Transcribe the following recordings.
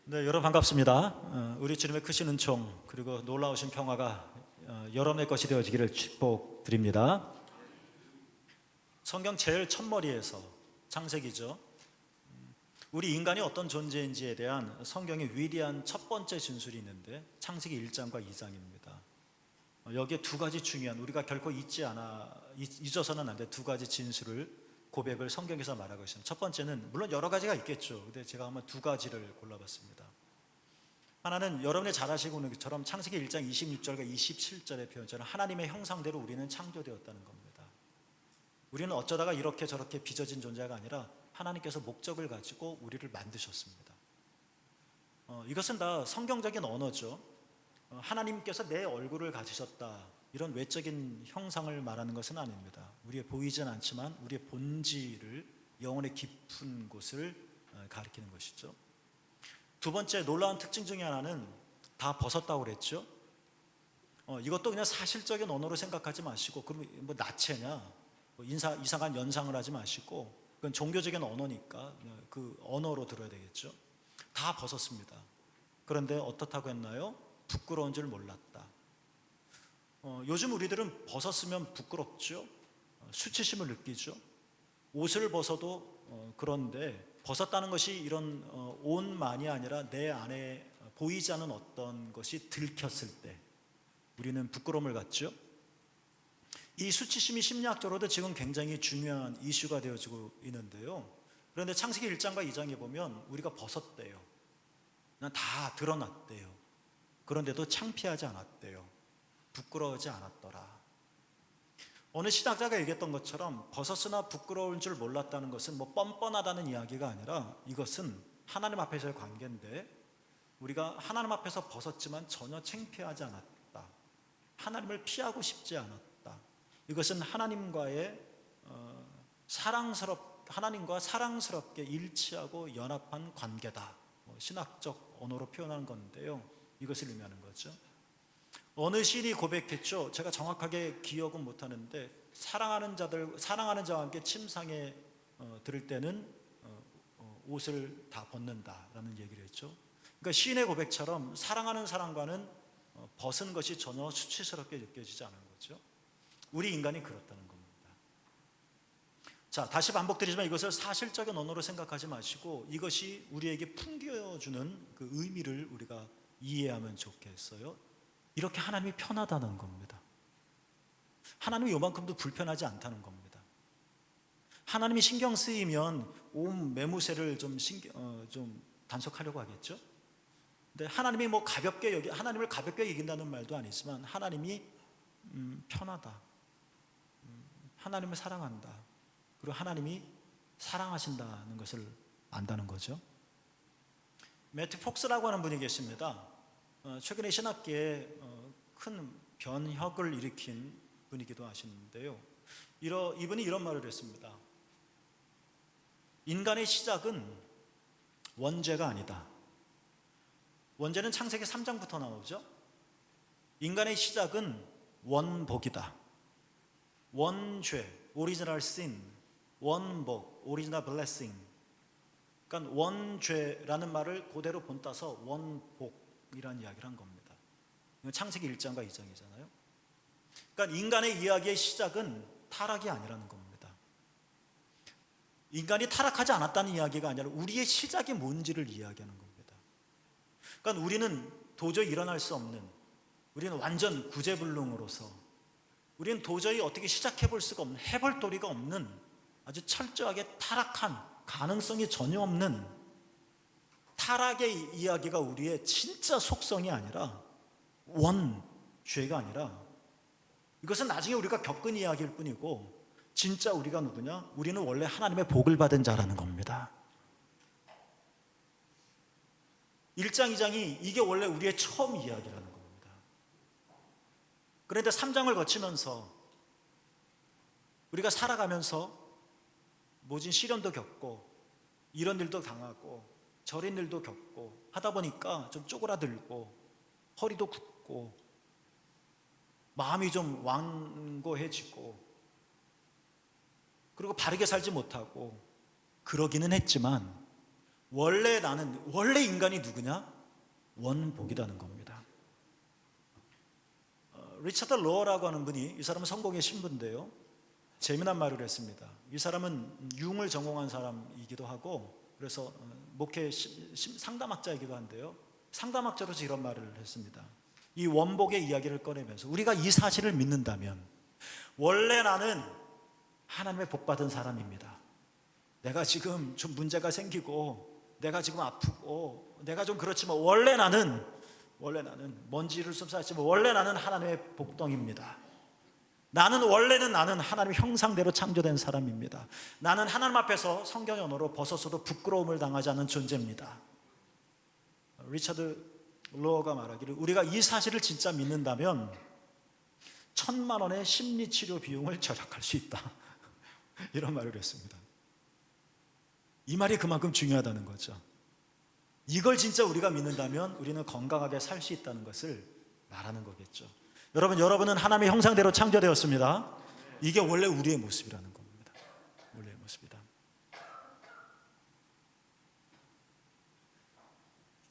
네, 여러분 반갑습니다. 우리 주님의 크신 은총 그리고 놀라우신 평화가 여러분의 것이 되어지기를 축복드립니다. 성경 제일 첫머리에서 창세기죠. 우리 인간이 어떤 존재인지에 대한 성경의 위대한 첫 번째 진술이 있는데 창세기 1장과 2장입니다. 여기에 두 가지 중요한 우리가 결코 잊어서는 안 될 두 가지 진술을 고백을 성경에서 말하고 있습니다. 첫 번째는 물론 여러 가지가 있겠죠. 근데 제가 한번 두 가지를 골라봤습니다. 하나는 여러분이 잘 아시고 있는 것처럼 창세기 1장 26절과 27절의 표현처럼 하나님의 형상대로 우리는 창조되었다는 겁니다. 우리는 어쩌다가 이렇게 저렇게 빚어진 존재가 아니라 하나님께서 목적을 가지고 우리를 만드셨습니다. 이것은 다 성경적인 언어죠. 하나님께서 내 얼굴을 가지셨다, 이런 외적인 형상을 말하는 것은 아닙니다. 우리의 보이진 않지만 우리의 본질을, 영혼의 깊은 곳을 가리키는 것이죠. 두 번째 놀라운 특징 중에 하나는 다 벗었다고 그랬죠. 이것도 그냥 사실적인 언어로 생각하지 마시고, 그럼 뭐 나체냐, 이상한 연상을 하지 마시고, 그건 종교적인 언어니까 그 언어로 들어야 되겠죠. 다 벗었습니다. 그런데 어떻다고 했나요? 부끄러운 줄 몰랐다. 요즘 우리들은 벗었으면 부끄럽죠. 수치심을 느끼죠. 옷을 벗어도 그런데 벗었다는 것이 이런 옷만이 아니라 내 안에 보이지 않는 어떤 것이 들켰을 때 우리는 부끄러움을 갖죠. 이 수치심이 심리학적으로도 지금 굉장히 중요한 이슈가 되어지고 있는데요. 그런데 창세기 1장과 2장에 보면 우리가 벗었대요. 다 드러났대요. 그런데도 창피하지 않았대요. 부끄러워하지 않았더라. 어느 신학자가 얘기했던 것처럼 벗었으나 부끄러울 줄 몰랐다는 것은 뭐 뻔뻔하다는 이야기가 아니라 이것은 하나님 앞에서의 관계인데, 우리가 하나님 앞에서 벗었지만 전혀 창피하지 않았다, 하나님을 피하고 싶지 않았다. 이것은 하나님과의 하나님과 사랑스럽게 일치하고 연합한 관계다. 신학적 언어로 표현하는 건데요, 이것을 의미하는 거죠. 어느 시인이 고백했죠. 제가 정확하게 기억은 못하는데, 사랑하는 자와 함께 침상에 들을 때는 옷을 다 벗는다라는 얘기를 했죠. 그러니까 시인의 고백처럼 사랑하는 사람과는 벗은 것이 전혀 수치스럽게 느껴지지 않은 거죠. 우리 인간이 그렇다는 겁니다. 자, 다시 반복드리지만 이것을 사실적인 언어로 생각하지 마시고 이것이 우리에게 풍겨주는 그 의미를 우리가 이해하면 좋겠어요. 이렇게 하나님이 편하다는 겁니다. 하나님이 요만큼도 불편하지 않다는 겁니다. 하나님이 신경 쓰이면 온 매무새를 좀 단속하려고 하겠죠. 근데 하나님이 하나님을 가볍게 여긴다는 말도 아니지만 하나님이 편하다, 하나님을 사랑한다, 그리고 하나님이 사랑하신다는 것을 안다는 거죠. 매튜 폭스라고 하는 분이 계십니다. 최근에 신학계에 큰 변혁을 일으킨 분이기도 하시는데요, 이분이 이런 말을 했습니다. 인간의 시작은 원죄가 아니다. 원죄는 창세기 3장부터 나오죠. 인간의 시작은 원복이다. 원죄, 오리지널 신, 원복, 오리지널 블레싱. 그러니까 원죄라는 말을 그대로 본따서 원복이라는 이야기를 한 겁니다. 이건 창세기 1장과 2장이잖아요. 그러니까 인간의 이야기의 시작은 타락이 아니라는 겁니다. 인간이 타락하지 않았다는 이야기가 아니라 우리의 시작이 뭔지를 이야기하는 겁니다. 그러니까 우리는 도저히 일어날 수 없는, 우리는 완전 구제불능으로서, 우리는 도저히 어떻게 시작해 볼 수가 없는, 해볼 도리가 없는, 아주 철저하게 타락한, 가능성이 전혀 없는 타락의 이야기가 우리의 진짜 속성이 아니라, 원죄가 아니라, 이것은 나중에 우리가 겪은 이야기일 뿐이고, 진짜 우리가 누구냐? 우리는 원래 하나님의 복을 받은 자라는 겁니다. 1장, 2장이 이게 원래 우리의 처음 이야기라는 겁니다. 그런데 3장을 거치면서 우리가 살아가면서 모진 시련도 겪고 이런 일도 당하고 저런 일도 겪고 하다 보니까 좀 쪼그라들고 허리도 굽고 마음이 좀 완고해지고, 그리고 바르게 살지 못하고 그러기는 했지만 원래 인간이 누구냐? 원복이라는 겁니다. 리차드 로어라고 하는 분이, 이 사람은 성공의 신부인데요, 재미난 말을 했습니다. 이 사람은 융을 전공한 사람이기도 하고, 그래서 목회 상담학자이기도 한데요, 상담학자로서 이런 말을 했습니다. 이 원복의 이야기를 꺼내면서, 우리가 이 사실을 믿는다면 원래 나는 하나님의 복받은 사람입니다. 내가 지금 좀 문제가 생기고 내가 지금 아프고 내가 좀 그렇지만 원래 나는 먼지를 흡수하지만 원래 나는 하나님의 복덩입니다. 원래는 나는 하나님의 형상대로 창조된 사람입니다. 나는 하나님 앞에서 성경 언어로 벗어서도 부끄러움을 당하지 않는 존재입니다. 리차드 로어가 말하기를, 우리가 이 사실을 진짜 믿는다면 1,000만 원의 심리치료 비용을 절약할 수 있다. 이런 말을 했습니다. 이 말이 그만큼 중요하다는 거죠. 이걸 진짜 우리가 믿는다면 우리는 건강하게 살 수 있다는 것을 말하는 거겠죠. 여러분은 하나님의 형상대로 창조되었습니다. 이게 원래 우리의 모습이라는 겁니다. 원래의 모습이다.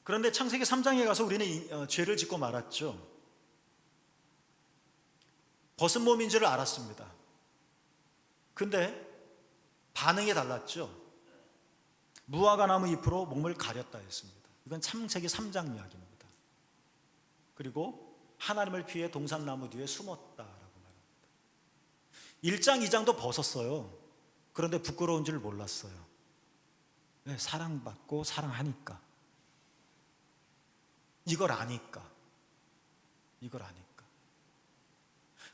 그런데 창세기 3장에 가서 우리는 죄를 짓고 말았죠. 벗은 몸인 줄을 알았습니다. 근데 반응이 달랐죠. 무화과 나무 잎으로 몸을 가렸다 했습니다. 이건 창세기 3장 이야기입니다. 그리고 하나님을 피해 동산나무 뒤에 숨었다라고 말합니다. 1장, 2장도 벗었어요. 그런데 부끄러운 줄 몰랐어요. 왜? 사랑받고 사랑하니까. 이걸 아니까.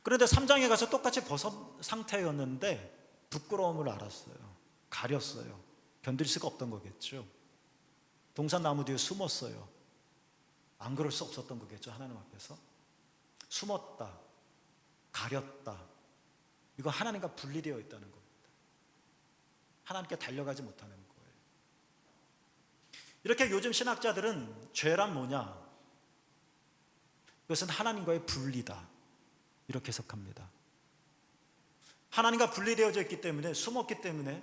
그런데 3장에 가서 똑같이 벗은 상태였는데 부끄러움을 알았어요. 가렸어요. 견딜 수가 없던 거겠죠. 동산나무 뒤에 숨었어요. 안 그럴 수 없었던 거겠죠. 하나님 앞에서 숨었다, 가렸다. 이거 하나님과 분리되어 있다는 겁니다. 하나님께 달려가지 못하는 거예요. 이렇게 요즘 신학자들은 죄란 뭐냐? 그것은 하나님과의 분리다, 이렇게 해석합니다. 하나님과 분리되어져 있기 때문에, 숨었기 때문에,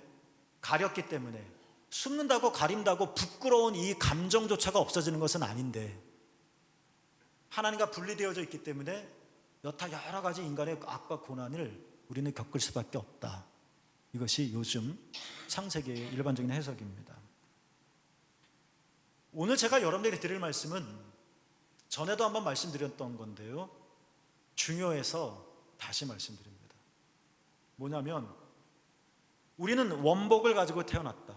가렸기 때문에, 숨는다고 가린다고 부끄러운 이 감정조차가 없어지는 것은 아닌데, 하나님과 분리되어져 있기 때문에 여타 여러 가지 인간의 악과 고난을 우리는 겪을 수밖에 없다. 이것이 요즘 창세기의 일반적인 해석입니다. 오늘 제가 여러분들에게 드릴 말씀은 전에도 한번 말씀드렸던 건데요, 중요해서 다시 말씀드립니다. 뭐냐면, 우리는 원복을 가지고 태어났다.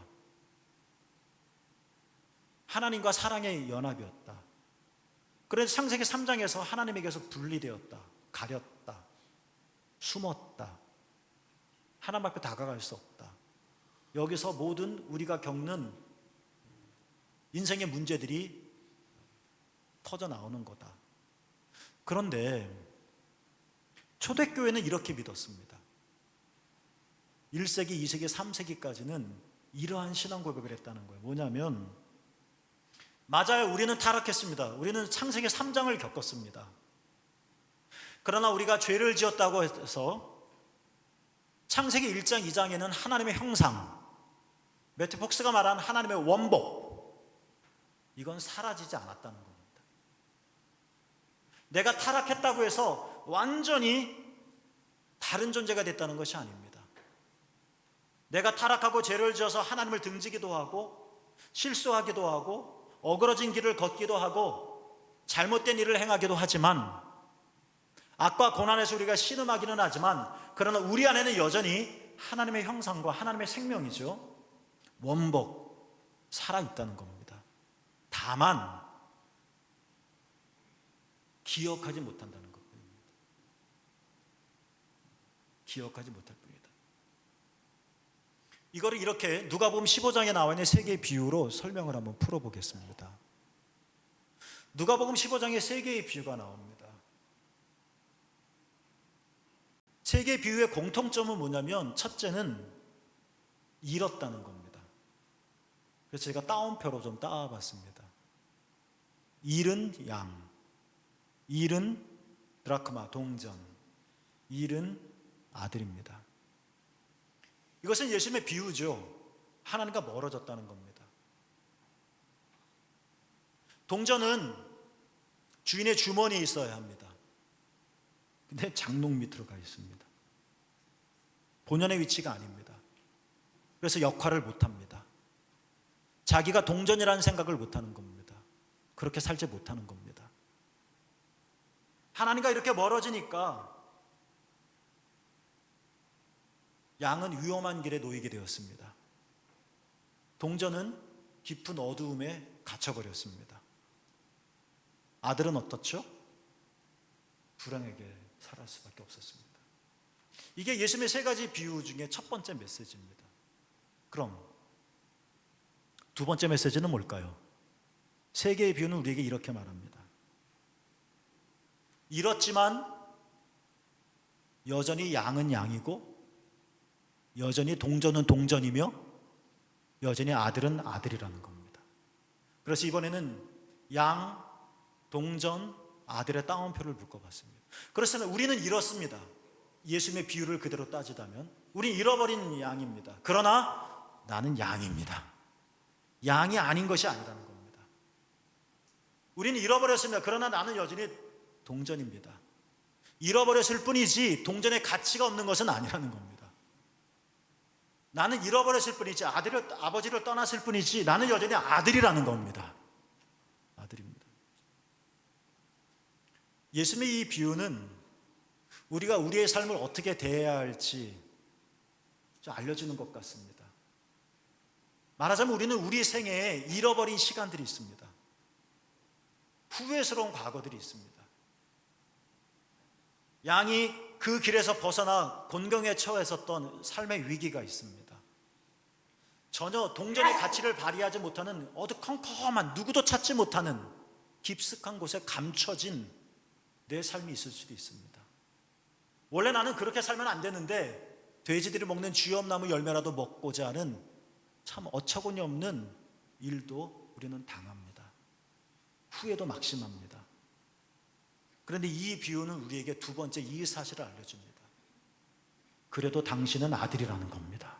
하나님과 사랑의 연합이었다. 그래서 창세기 3장에서 하나님에게서 분리되었다, 가렸다, 숨었다, 하나님 앞에 다가갈 수 없다. 여기서 모든 우리가 겪는 인생의 문제들이 터져 나오는 거다. 그런데 초대교회는 이렇게 믿었습니다. 1세기, 2세기, 3세기까지는 이러한 신앙 고백을 했다는 거예요. 뭐냐면, 맞아요, 우리는 타락했습니다. 우리는 창세기 3장을 겪었습니다. 그러나 우리가 죄를 지었다고 해서 창세기 1장, 2장에는 하나님의 형상, 매튜 폭스가 말한 하나님의 원복, 이건 사라지지 않았다는 겁니다. 내가 타락했다고 해서 완전히 다른 존재가 됐다는 것이 아닙니다. 내가 타락하고 죄를 지어서 하나님을 등지기도 하고, 실수하기도 하고, 어그러진 길을 걷기도 하고, 잘못된 일을 행하기도 하지만, 악과 고난에서 우리가 신음하기는 하지만, 그러나 우리 안에는 여전히 하나님의 형상과 하나님의 생명이죠, 원복, 살아있다는 겁니다. 다만 기억하지 못한다는 것뿐입니다. 기억하지 못할 뿐이다. 이거를 이렇게 누가복음 15장에 나와 있는 세 개의 비유로 설명을 한번 풀어보겠습니다. 누가복음 15장에 세 개의 비유가 나옵니다. 세 개의 비유의 공통점은 뭐냐면, 첫째는 잃었다는 겁니다. 그래서 제가 따옴표로 좀 따와봤습니다. 잃은 양, 잃은 드라크마, 동전, 잃은 아들입니다. 이것은 예수님의 비유죠. 하나님과 멀어졌다는 겁니다. 동전은 주인의 주머니에 있어야 합니다. 근데 장롱 밑으로 가 있습니다. 본연의 위치가 아닙니다. 그래서 역할을 못합니다. 자기가 동전이라는 생각을 못하는 겁니다. 그렇게 살지 못하는 겁니다. 하나님과 이렇게 멀어지니까 양은 위험한 길에 놓이게 되었습니다. 동전은 깊은 어두움에 갇혀버렸습니다. 아들은 어떻죠? 불행하게 살아갈 수밖에 없었습니다. 이게 예수님의 세 가지 비유 중에 첫 번째 메시지입니다. 그럼 두 번째 메시지는 뭘까요? 세 개의 비유는 우리에게 이렇게 말합니다. 잃었지만 여전히 양은 양이고, 여전히 동전은 동전이며, 여전히 아들은 아들이라는 겁니다. 그래서 이번에는 양, 동전, 아들의 따옴표를 묶어봤습니다. 그렇습니다. 우리는 잃었습니다. 예수님의 비유를 그대로 따지다면 우리는 잃어버린 양입니다. 그러나 나는 양입니다. 양이 아닌 것이 아니라는 겁니다. 우리는 잃어버렸습니다. 그러나 나는 여전히 동전입니다. 잃어버렸을 뿐이지 동전의 가치가 없는 것은 아니라는 겁니다. 나는 잃어버렸을 뿐이지, 아버지를 떠났을 뿐이지, 나는 여전히 아들이라는 겁니다. 아들입니다. 예수님의 이 비유는 우리가 우리의 삶을 어떻게 대해야 할지 좀 알려주는 것 같습니다. 말하자면 우리는 우리 생애에 잃어버린 시간들이 있습니다. 후회스러운 과거들이 있습니다. 양이 그 길에서 벗어나 곤경에 처했었던 삶의 위기가 있습니다. 전혀 동전의 가치를 발휘하지 못하는 어두컴컴한, 누구도 찾지 못하는 깊숙한 곳에 감춰진 내 삶이 있을 수도 있습니다. 원래 나는 그렇게 살면 안 되는데 돼지들이 먹는 쥐엄나무 열매라도 먹고자 하는 참 어처구니 없는 일도 우리는 당합니다. 후회도 막심합니다. 그런데 이 비유는 우리에게 두 번째 이 사실을 알려줍니다. 그래도 당신은 아들이라는 겁니다.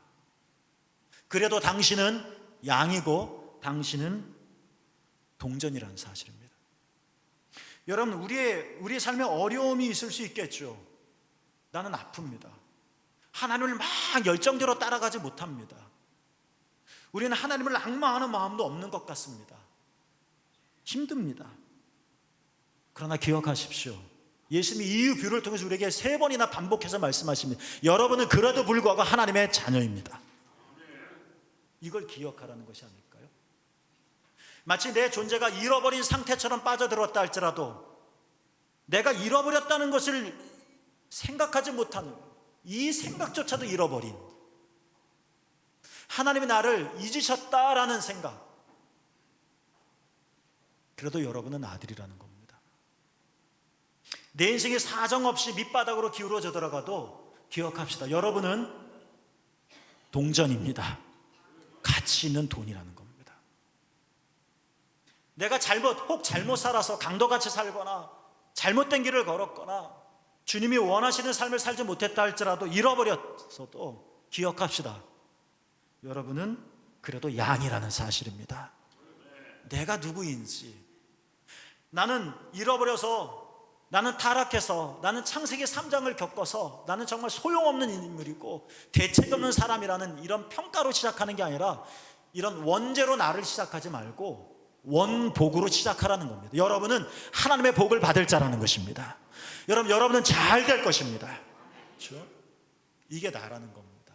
그래도 당신은 양이고 당신은 동전이라는 사실입니다. 여러분, 우리의 삶에 어려움이 있을 수 있겠죠. 나는 아픕니다. 하나님을 막 열정대로 따라가지 못합니다. 우리는 하나님을 앙망하는 마음도 없는 것 같습니다. 힘듭니다. 그러나 기억하십시오. 예수님이 이 비유를 통해서 우리에게 3번이나 반복해서 말씀하십니다. 여러분은 그래도 불구하고 하나님의 자녀입니다. 이걸 기억하라는 것이 아닐까요? 마치 내 존재가 잃어버린 상태처럼 빠져들었다 할지라도 내가 잃어버렸다는 것을 생각하지 못하는, 이 생각조차도 잃어버린, 하나님이 나를 잊으셨다라는 생각, 그래도 여러분은 아들이라는 겁니다. 내 인생이 사정없이 밑바닥으로 기울어져 들어가도 기억합시다. 여러분은 동전입니다. 가치 있는 돈이라는 겁니다. 내가 혹 잘못 살아서 강도같이 살거나 잘못된 길을 걸었거나 주님이 원하시는 삶을 살지 못했다 할지라도 잃어버렸어도 기억합시다. 여러분은 그래도 양이라는 사실입니다. 내가 누구인지, 나는 잃어버려서, 나는 타락해서, 나는 창세기 3장을 겪어서 나는 정말 소용없는 인물이고 대책 없는 사람이라는 이런 평가로 시작하는 게 아니라 이런 원죄로 나를 시작하지 말고 원복으로 시작하라는 겁니다. 여러분은 하나님의 복을 받을 자라는 것입니다. 여러분은 잘 될 것입니다. 그렇죠? 이게 나라는 겁니다.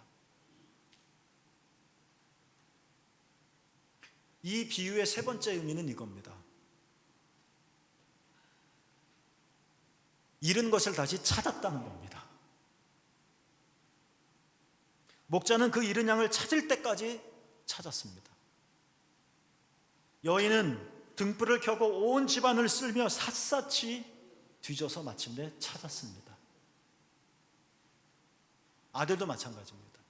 이 비유의 3번째 의미는 이겁니다. 잃은 것을 다시 찾았다는 겁니다. 목자는 그 잃은 양을 찾을 때까지 찾았습니다. 여인은 등불을 켜고 온 집안을 쓸며 샅샅이 뒤져서 마침내 찾았습니다. 아들도 마찬가지입니다.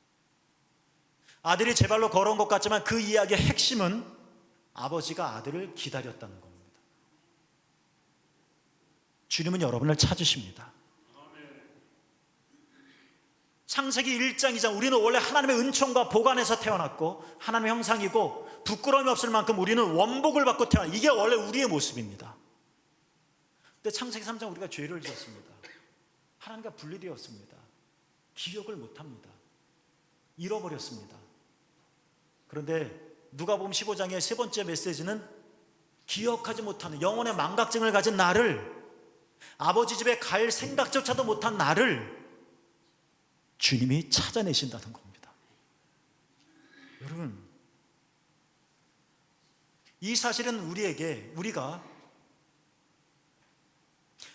아들이 제 발로 걸어온 것 같지만 그 이야기의 핵심은 아버지가 아들을 기다렸다는 겁니다. 주님은 여러분을 찾으십니다. 창세기 1장 2장 우리는 원래 하나님의 은총과 복 안에서 태어났고 하나님의 형상이고 부끄러움이 없을 만큼 우리는 원복을 받고 태어난, 이게 원래 우리의 모습입니다. 근데 창세기 3장 우리가 죄를 지었습니다. 하나님과 분리되었습니다. 기억을 못합니다. 잃어버렸습니다. 그런데 누가복음 15장의 세 번째 메시지는 기억하지 못하는 영혼의 망각증을 가진 나를, 아버지 집에 갈 생각조차도 못한 나를 주님이 찾아내신다는 겁니다. 여러분, 이 사실은 우리가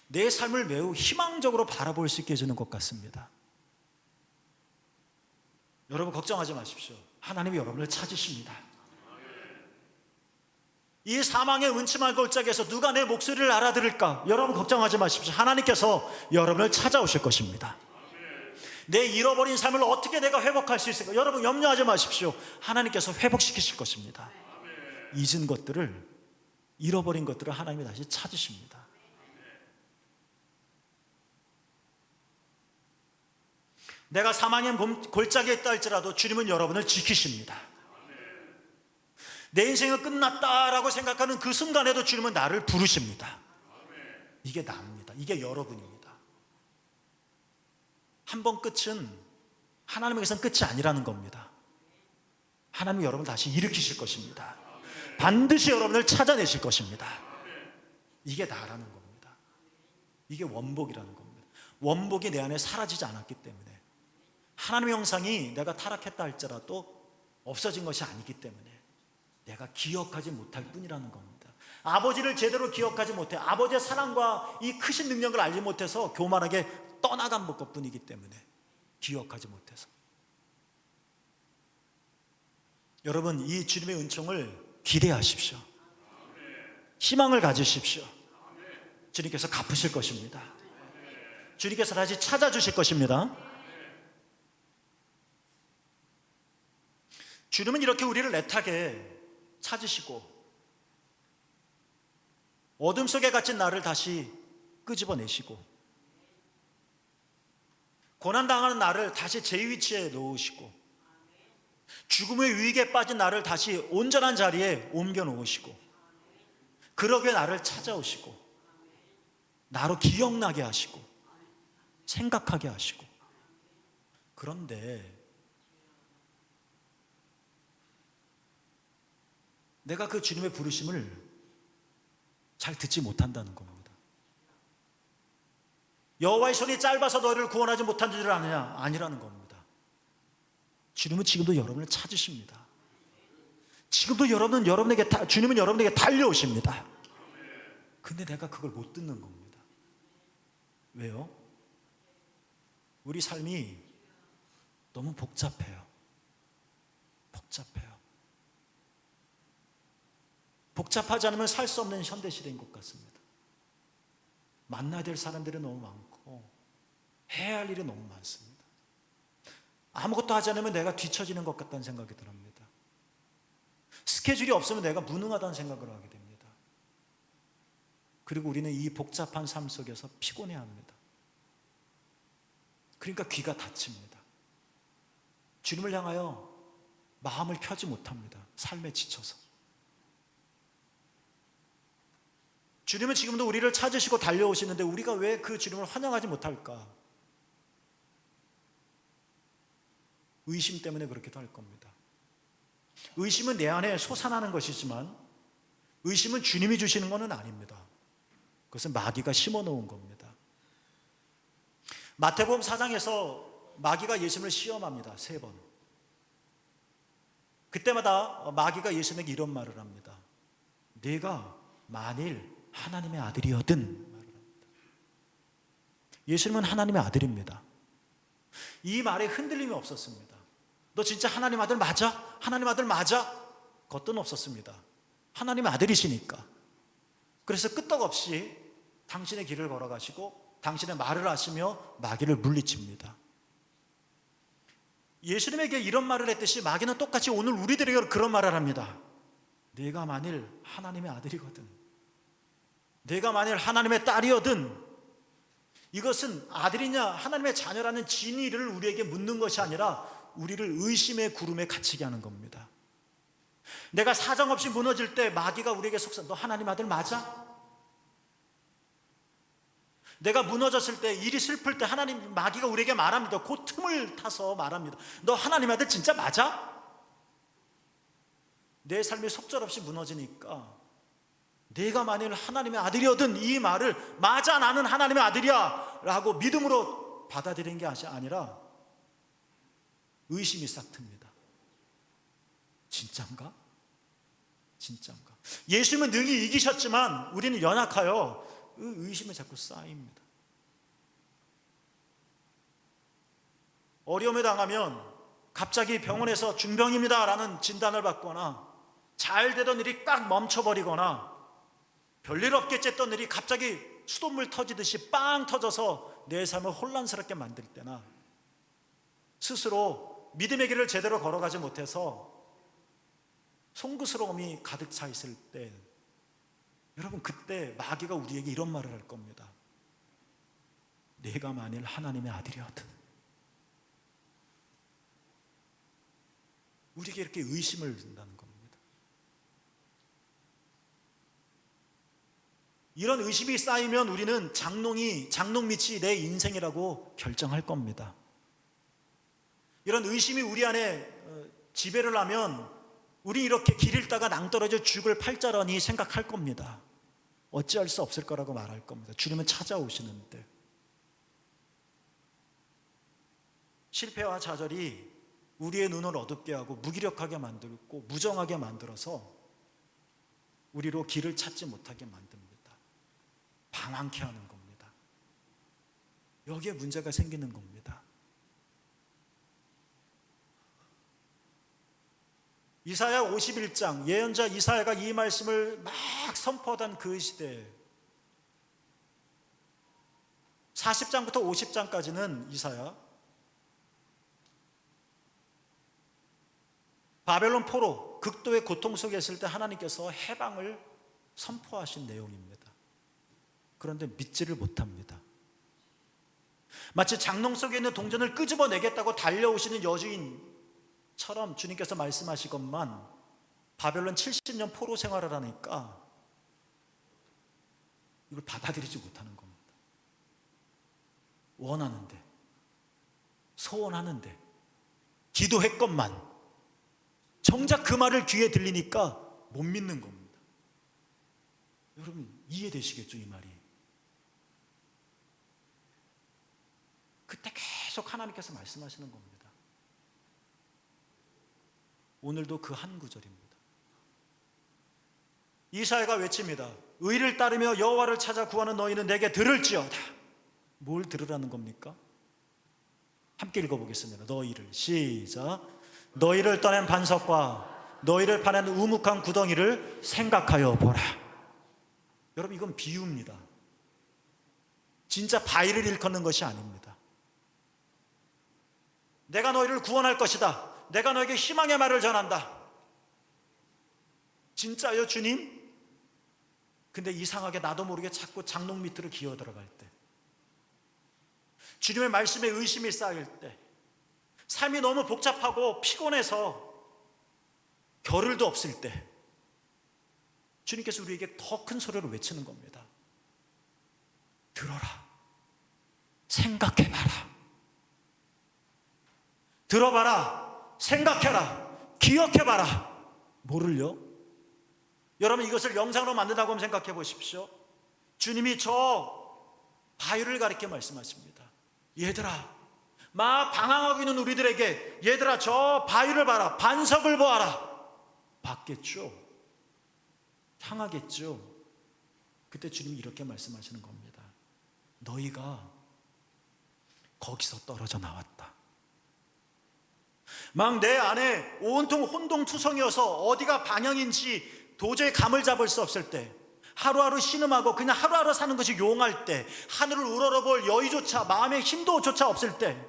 내 삶을 매우 희망적으로 바라볼 수 있게 해주는 것 같습니다. 여러분 걱정하지 마십시오. 하나님이 여러분을 찾으십니다. 이 사망의 음침한 골짜기에서 누가 내 목소리를 알아들을까? 여러분 걱정하지 마십시오. 하나님께서 여러분을 찾아오실 것입니다. 내 잃어버린 삶을 어떻게 내가 회복할 수 있을까? 여러분 염려하지 마십시오. 하나님께서 회복시키실 것입니다. 잊은 것들을, 잃어버린 것들을 하나님이 다시 찾으십니다. 내가 사망의 골짜기에 있다 할지라도 주님은 여러분을 지키십니다. 내 인생은 끝났다라고 생각하는 그 순간에도 주님은 나를 부르십니다. 이게 나입니다. 이게 여러분입니다. 한 번 끝은 하나님에게서는 끝이 아니라는 겁니다. 하나님이 여러분을 다시 일으키실 것입니다. 반드시 여러분을 찾아내실 것입니다. 이게 나라는 겁니다. 이게 원복이라는 겁니다. 원복이 내 안에 사라지지 않았기 때문에, 하나님의 형상이 내가 타락했다 할지라도 없어진 것이 아니기 때문에 내가 기억하지 못할 뿐이라는 겁니다. 아버지를 제대로 기억하지 못해, 아버지의 사랑과 이 크신 능력을 알지 못해서 교만하게 떠나간 것뿐이기 때문에 기억하지 못해서. 여러분, 이 주님의 은총을 기대하십시오. 희망을 가지십시오. 주님께서 갚으실 것입니다. 주님께서 다시 찾아주실 것입니다. 주님은 이렇게 우리를 애타게 찾으시고 어둠 속에 갇힌 나를 다시 끄집어내시고 고난당하는 나를 다시 제 위치에 놓으시고 죽음의 위기에 빠진 나를 다시 온전한 자리에 옮겨 놓으시고 그러게 나를 찾아오시고 나로 기억나게 하시고 생각하게 하시고. 그런데 내가 그 주님의 부르심을 잘 듣지 못한다는 겁니다. 여호와의 손이 짧아서 너희를 구원하지 못한 줄 아느냐? 아니라는 겁니다. 주님은 지금도 여러분을 찾으십니다. 지금도 주님은 여러분에게 달려오십니다. 근데 내가 그걸 못 듣는 겁니다. 왜요? 우리 삶이 너무 복잡해요. 복잡하지 않으면 살 수 없는 현대시대인 것 같습니다. 만나야 될 사람들이 너무 많고 해야 할 일이 너무 많습니다. 아무것도 하지 않으면 내가 뒤처지는 것 같다는 생각이 듭니다. 스케줄이 없으면 내가 무능하다는 생각을 하게 됩니다. 그리고 우리는 이 복잡한 삶 속에서 피곤해합니다. 그러니까 귀가 닫힙니다. 주님을 향하여 마음을 펴지 못합니다. 삶에 지쳐서. 주님은 지금도 우리를 찾으시고 달려오시는데 우리가 왜 그 주님을 환영하지 못할까? 의심 때문에 그렇기도 할 겁니다. 의심은 내 안에 솟아나는 것이지만 의심은 주님이 주시는 것은 아닙니다. 그것은 마귀가 심어놓은 겁니다. 마태복음 4장에서 마귀가 예수님을 시험합니다. 3번. 그때마다 마귀가 예수님에게 이런 말을 합니다. 네가 만일 하나님의 아들이거든 말을 합니다. 예수님은 하나님의 아들입니다. 이 말에 흔들림이 없었습니다. 너 진짜 하나님 아들 맞아? 하나님 아들 맞아? 그것도 없었습니다. 하나님의 아들이시니까. 그래서 끄떡없이 당신의 길을 걸어가시고 당신의 말을 하시며 마귀를 물리칩니다. 예수님에게 이런 말을 했듯이 마귀는 똑같이 오늘 우리들에게 그런 말을 합니다. 네가 만일 하나님의 아들이거든, 내가 만일 하나님의 딸이거든 이것은 아들이냐 하나님의 자녀라는 진위를 우리에게 묻는 것이 아니라 우리를 의심의 구름에 갇히게 하는 겁니다. 내가 사정없이 무너질 때 마귀가 우리에게 속삭여, 너 하나님 아들 맞아? 내가 무너졌을 때, 일이 슬플 때 마귀가 우리에게 말합니다. 그 틈을 타서 말합니다. 너 하나님 아들 진짜 맞아? 내 삶이 속절없이 무너지니까 내가 만일 하나님의 아들이거든, 이 말을 맞아 나는 하나님의 아들이야 라고 믿음으로 받아들이는 게 아니라 의심이 싹 틉니다. 진짠가? 진짠가? 예수님은 능히 이기셨지만 우리는 연약하여 의심이 자꾸 쌓입니다. 어려움에 당하면 갑자기 병원에서 중병입니다 라는 진단을 받거나, 잘 되던 일이 딱 멈춰버리거나, 별일 없겠지 했던 일이 갑자기 수돗물 터지듯이 빵 터져서 내 삶을 혼란스럽게 만들 때나, 스스로 믿음의 길을 제대로 걸어가지 못해서 송구스러움이 가득 차 있을 때, 여러분 그때 마귀가 우리에게 이런 말을 할 겁니다. 내가 만일 하나님의 아들이었든. 우리에게 이렇게 의심을 준다는 겁니다. 이런 의심이 쌓이면 우리는 장롱 밑이 내 인생이라고 결정할 겁니다. 이런 의심이 우리 안에 지배를 하면 우리 이렇게 길 잃다가 낭떠러져 죽을 팔자라니 생각할 겁니다. 어찌할 수 없을 거라고 말할 겁니다. 주님은 찾아오시는데. 실패와 좌절이 우리의 눈을 어둡게 하고 무기력하게 만들고 무정하게 만들어서 우리로 길을 찾지 못하게 만듭니다. 방황케 하는 겁니다. 여기에 문제가 생기는 겁니다. 이사야 51장, 예언자 이사야가 이 말씀을 막 선포하던 그 시대에 40장부터 50장까지는 이사야, 바벨론 포로, 극도의 고통 속에 있을 때 하나님께서 해방을 선포하신 내용입니다. 그런데 믿지를 못합니다. 마치 장롱 속에 있는 동전을 끄집어내겠다고 달려오시는 여주인처럼 주님께서 말씀하시건만 바벨론 70년 포로 생활을 하니까 이걸 받아들이지 못하는 겁니다. 원하는데, 소원하는데, 기도했건만 정작 그 말을 귀에 들리니까 못 믿는 겁니다. 여러분 이해되시겠죠, 이 말이? 그때 계속 하나님께서 말씀하시는 겁니다. 오늘도 그 한 구절입니다. 이사야가 외칩니다. 의를 따르며 여호와를 찾아 구하는 너희는 내게 들을지어다. 뭘 들으라는 겁니까? 함께 읽어보겠습니다. 너희를, 시작. 너희를 떠낸 반석과 너희를 파낸 우묵한 구덩이를 생각하여 보라. 여러분 이건 비유입니다. 진짜 바위를 일컫는 것이 아닙니다. 내가 너희를 구원할 것이다. 내가 너에게 희망의 말을 전한다. 진짜요 주님? 근데 이상하게 나도 모르게 자꾸 장롱 밑으로 기어 들어갈 때, 주님의 말씀에 의심이 쌓일 때, 삶이 너무 복잡하고 피곤해서 겨를도 없을 때 주님께서 우리에게 더 큰 소리로 외치는 겁니다. 들어라. 생각해봐라. 들어봐라. 생각해라. 기억해봐라. 뭐를요? 여러분 이것을 영상으로 만든다고 한번 생각해 보십시오. 주님이 저 바위를 가리켜 말씀하십니다. 얘들아, 막 방황하고 있는 우리들에게 얘들아 저 바위를 봐라. 반석을 보아라. 봤겠죠? 향하겠죠? 그때 주님이 이렇게 말씀하시는 겁니다. 너희가 거기서 떨어져 나왔다. 막 내 안에 온통 혼동투성이어서 어디가 방향인지 도저히 감을 잡을 수 없을 때, 하루하루 신음하고 그냥 하루하루 사는 것이 용할 때, 하늘을 우러러볼 여유조차 마음의 힘도조차 없을 때,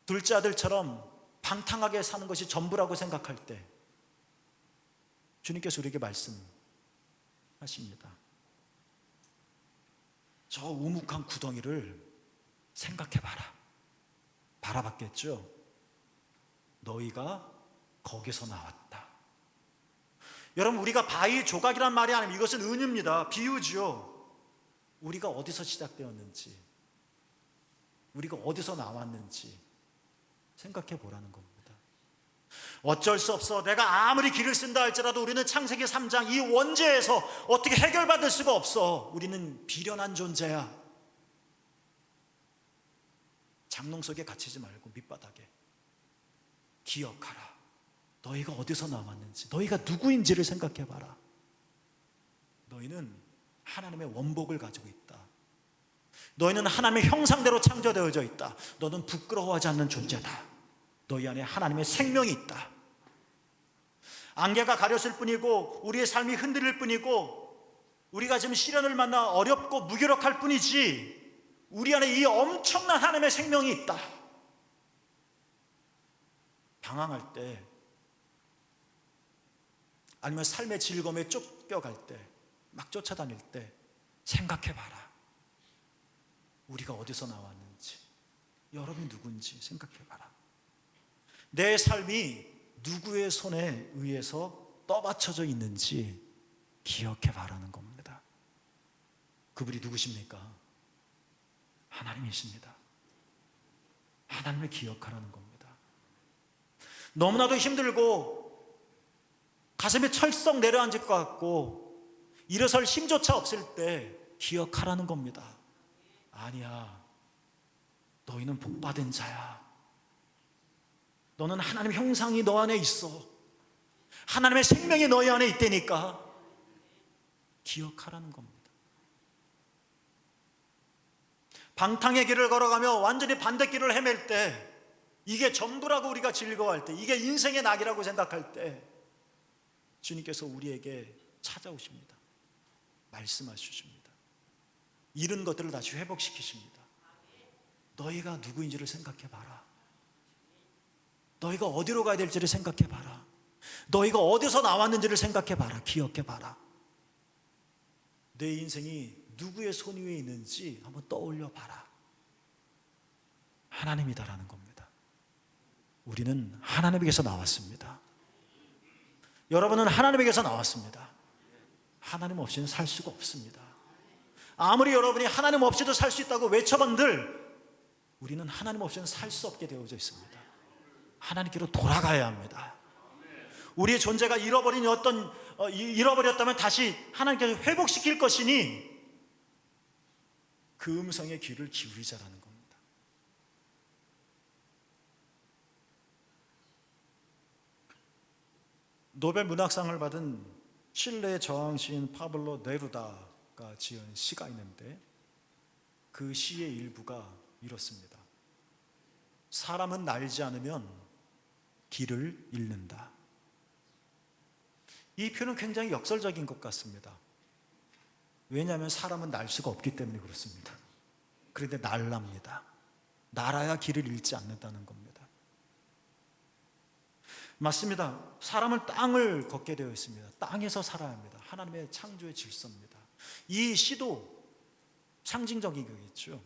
둘째 아들처럼 방탕하게 사는 것이 전부라고 생각할 때 주님께서 우리에게 말씀하십니다. 저 우묵한 구덩이를 생각해봐라. 바라봤겠죠. 너희가 거기서 나왔다. 여러분, 우리가 바위 조각이란 말이 아니면 이것은 은유입니다. 비유지요. 우리가 어디서 시작되었는지, 우리가 어디서 나왔는지 생각해 보라는 겁니다. 어쩔 수 없어. 내가 아무리 길을 쓴다 할지라도 우리는 창세기 3장 이 원죄에서 어떻게 해결받을 수가 없어. 우리는 비련한 존재야. 장롱 속에 갇히지 말고 밑바닥에 기억하라. 너희가 어디서 나왔는지, 너희가 누구인지를 생각해 봐라. 너희는 하나님의 원복을 가지고 있다. 너희는 하나님의 형상대로 창조되어져 있다. 너는 부끄러워하지 않는 존재다. 너희 안에 하나님의 생명이 있다. 안개가 가렸을 뿐이고 우리의 삶이 흔들릴 뿐이고 우리가 지금 시련을 만나 어렵고 무기력할 뿐이지, 우리 안에 이 엄청난 하나님의 생명이 있다. 방황할 때, 아니면 삶의 즐거움에 쫓겨갈 때, 막 쫓아다닐 때 생각해 봐라. 우리가 어디서 나왔는지, 여러분이 누군지 생각해 봐라. 내 삶이 누구의 손에 의해서 떠받쳐져 있는지 기억해 봐라는 겁니다. 그분이 누구십니까? 하나님이십니다. 하나님을 기억하라는 겁니다. 너무나도 힘들고 가슴에 철썩 내려앉을 것 같고 일어설 힘조차 없을 때 기억하라는 겁니다. 아니야, 너희는 복받은 자야. 너는 하나님의 형상이 너 안에 있어. 하나님의 생명이 너희 안에 있다니까 기억하라는 겁니다. 방탕의 길을 걸어가며 완전히 반대길을 헤맬 때, 이게 전부라고 우리가 즐거워할 때, 이게 인생의 낙이라고 생각할 때 주님께서 우리에게 찾아오십니다. 말씀하십니다. 잃은 것들을 다시 회복시키십니다. 너희가 누구인지를 생각해 봐라. 너희가 어디로 가야 될지를 생각해 봐라. 너희가 어디서 나왔는지를 생각해 봐라. 기억해 봐라. 내 인생이 누구의 손 위에 있는지 한번 떠올려 봐라. 하나님이다라는 겁니다. 우리는 하나님에게서 나왔습니다. 여러분은 하나님에게서 나왔습니다. 하나님 없이는 살 수가 없습니다. 아무리 여러분이 하나님 없이도 살 수 있다고 외쳐본들 우리는 하나님 없이는 살 수 없게 되어져 있습니다. 하나님께로 돌아가야 합니다. 우리의 존재가 잃어버렸다면 다시 하나님께서 회복시킬 것이니 그 음성의 귀를 기울이자라는 겁니다. 노벨 문학상을 받은 칠레의 저항시인 파블로 네루다가 지은 시가 있는데 그 시의 일부가 이렇습니다. 사람은 날지 않으면 길을 잃는다. 이 표현은 굉장히 역설적인 것 같습니다. 왜냐하면 사람은 날 수가 없기 때문에 그렇습니다. 그런데 날랍니다. 날아야 길을 잃지 않는다는 겁니다. 맞습니다. 사람은 땅을 걷게 되어 있습니다. 땅에서 살아야 합니다. 하나님의 창조의 질서입니다. 이 시도 상징적인 거겠죠.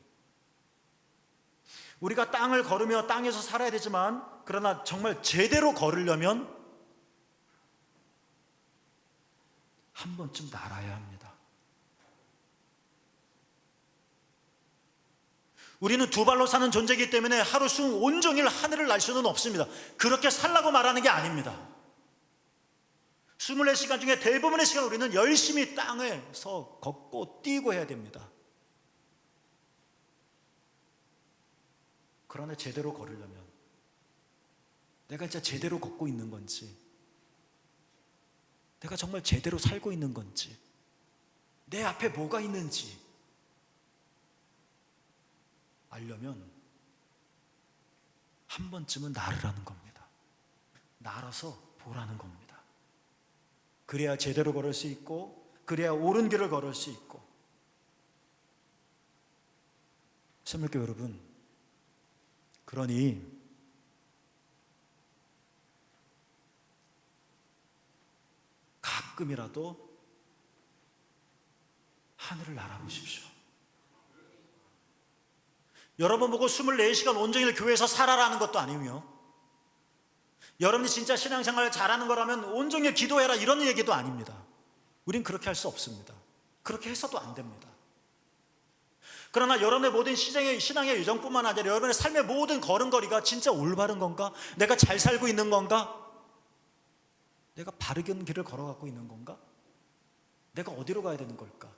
우리가 땅을 걸으며 땅에서 살아야 되지만, 그러나 정말 제대로 걸으려면 한 번쯤 날아야 합니다. 우리는 두 발로 사는 존재이기 때문에 하루 중 온종일 하늘을 날 수는 없습니다. 그렇게 살라고 말하는 게 아닙니다. 24시간 중에 대부분의 시간 우리는 열심히 땅에서 걷고 뛰고 해야 됩니다. 그러나 제대로 걸으려면 내가 진짜 제대로 걷고 있는 건지, 내가 정말 제대로 살고 있는 건지, 내 앞에 뭐가 있는지 알려면 한 번쯤은 나르라는 겁니다. 날아서 보라는 겁니다. 그래야 제대로 걸을 수 있고, 그래야 옳은 길을 걸을 수 있고. 새물교회 여러분, 그러니 가끔이라도 하늘을 날아보십시오. 여러분 보고 24시간 온종일 교회에서 살아라는 것도 아니며, 여러분이 진짜 신앙생활을 잘하는 거라면 온종일 기도해라 이런 얘기도 아닙니다. 우린 그렇게 할 수 없습니다. 그렇게 해서도 안 됩니다. 그러나 여러분의 모든 신앙의 여정뿐만 아니라 여러분의 삶의 모든 걸음걸이가 진짜 올바른 건가? 내가 잘 살고 있는 건가? 내가 바른 길을 걸어가고 있는 건가? 내가 어디로 가야 되는 걸까?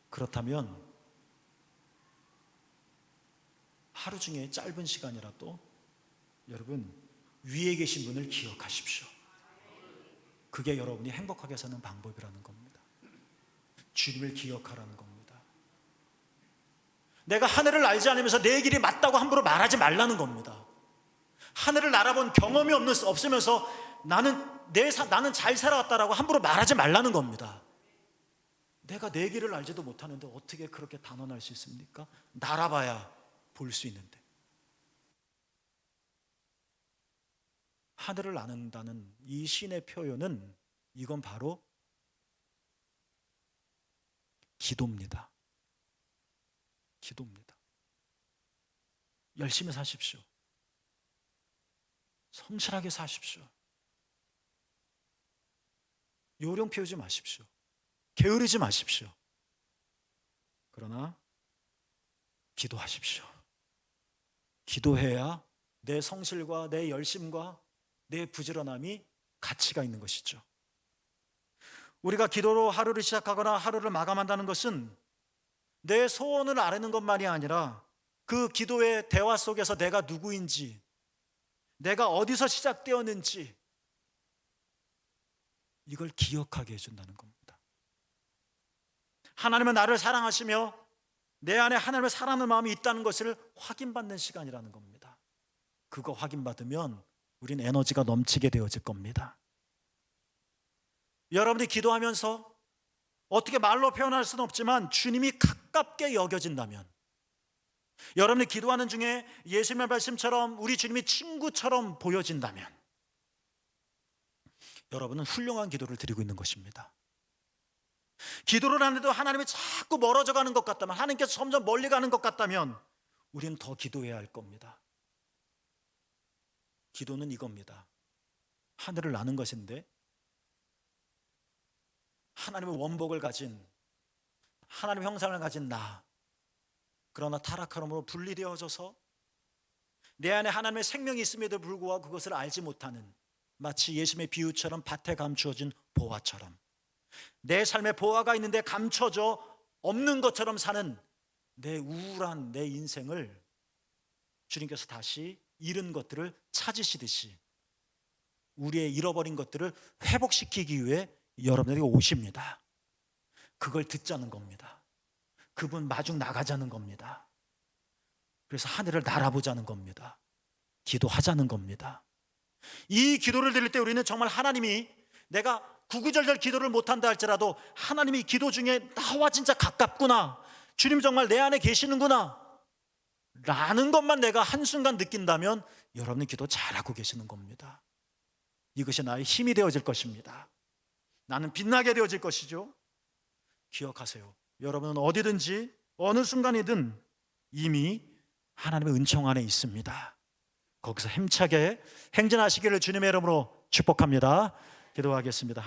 그렇다면 하루 중에 짧은 시간이라도 여러분 위에 계신 분을 기억하십시오. 그게 여러분이 행복하게 사는 방법이라는 겁니다. 주님을 기억하라는 겁니다. 내가 하늘을 알지 않으면서 내 길이 맞다고 함부로 말하지 말라는 겁니다. 하늘을 날아본 경험이 없으면서 나는 잘 살아왔다라고 함부로 말하지 말라는 겁니다. 내가 내 길을 알지도 못하는데 어떻게 그렇게 단언할 수 있습니까? 날아봐야 볼 수 있는데. 하늘을 나는다는 이 신의 표현은 이건 바로 기도입니다. 기도입니다. 열심히 사십시오. 성실하게 사십시오. 요령 피우지 마십시오. 게으르지 마십시오. 그러나 기도하십시오. 기도해야 내 성실과 내 열심과 내 부지런함이 가치가 있는 것이죠. 우리가 기도로 하루를 시작하거나 하루를 마감한다는 것은 내 소원을 아뢰는 것만이 아니라 그 기도의 대화 속에서 내가 누구인지, 내가 어디서 시작되었는지 이걸 기억하게 해준다는 겁니다. 하나님은 나를 사랑하시며 내 안에 하나님을 사랑하는 마음이 있다는 것을 확인받는 시간이라는 겁니다. 그거 확인받으면 우린 에너지가 넘치게 되어질 겁니다. 여러분이 기도하면서 어떻게 말로 표현할 수는 없지만 주님이 가깝게 여겨진다면, 여러분이 기도하는 중에 예수님의 말씀처럼 우리 주님이 친구처럼 보여진다면 여러분은 훌륭한 기도를 드리고 있는 것입니다. 기도를 하는데도 하나님이 자꾸 멀어져 가는 것 같다면, 하나님께서 점점 멀리 가는 것 같다면 우리는 더 기도해야 할 겁니다. 기도는 이겁니다. 하늘을 나는 것인데 하나님의 원복을 가진, 하나님의 형상을 가진 나, 그러나 타락함으로 분리되어져서 내 안에 하나님의 생명이 있음에도 불구하고 그것을 알지 못하는, 마치 예수님의 비유처럼 밭에 감추어진 보화처럼 내 삶에 보화가 있는데 감춰져 없는 것처럼 사는 내 우울한 내 인생을 주님께서 다시 잃은 것들을 찾으시듯이 우리의 잃어버린 것들을 회복시키기 위해 여러분에게 오십니다. 그걸 듣자는 겁니다. 그분 마중 나가자는 겁니다. 그래서 하늘을 날아보자는 겁니다. 기도하자는 겁니다. 이 기도를 드릴 때 우리는 정말 하나님이, 내가 구구절절 기도를 못한다 할지라도 하나님이 기도 중에 나와 진짜 가깝구나, 주님 정말 내 안에 계시는구나 라는 것만 내가 한순간 느낀다면 여러분은 기도 잘하고 계시는 겁니다. 이것이 나의 힘이 되어질 것입니다. 나는 빛나게 되어질 것이죠. 기억하세요. 여러분은 어디든지 어느 순간이든 이미 하나님의 은총 안에 있습니다. 거기서 힘차게 행진하시기를 주님의 이름으로 축복합니다. 기도하겠습니다.